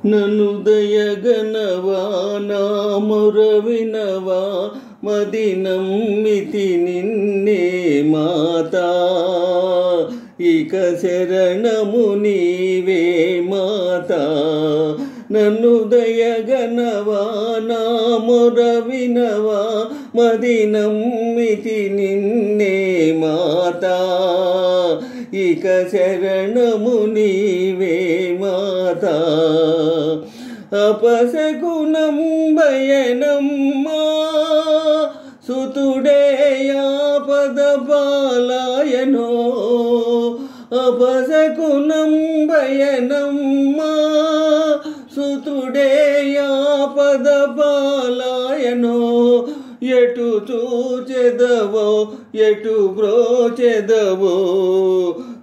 నన్ను దయగనవా నా మొర వినవా మది నమ్మితి నిన్నే మాతా ఇక శరణము నీవే మాతా నన్ను దయగనవా నా మొర వినవా మది నమ్మితి నిన్నే మాతా ఇక శరణము నీవే మాతా అపశకునం భయనమ్మా సుతుడే ఆపద పాలాయనో అపశకునం భయనమ్మా సుతుడే ఆపద పాలాయనో ఎటు చూచెదవో ఎటు బ్రోచెదవో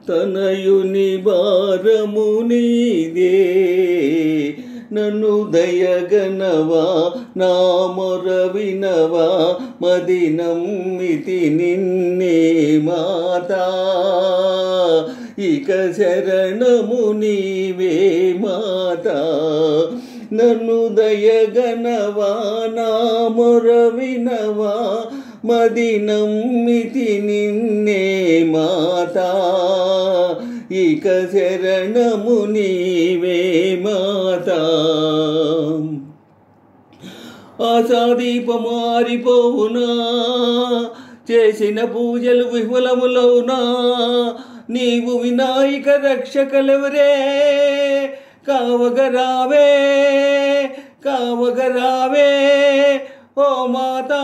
తనయుని భారము నీదే నన్ను దయగనవా నా మొర వినవా మది నమ్మితి నిన్నే మాతా ఇక శరణము నీవే మాతా నన్ను దయగనవా నా మొర వినవా మది నమ్మితి నిన్నే మాతా ఇక శరణము నీవే మాతా ఆశాదీపము ఆరిపోవునా చేసిన పూజలు విఫలములవునా నీవు వినాయక రక్షకలెవరే కావగరావే కావగరావే ఓ మాతా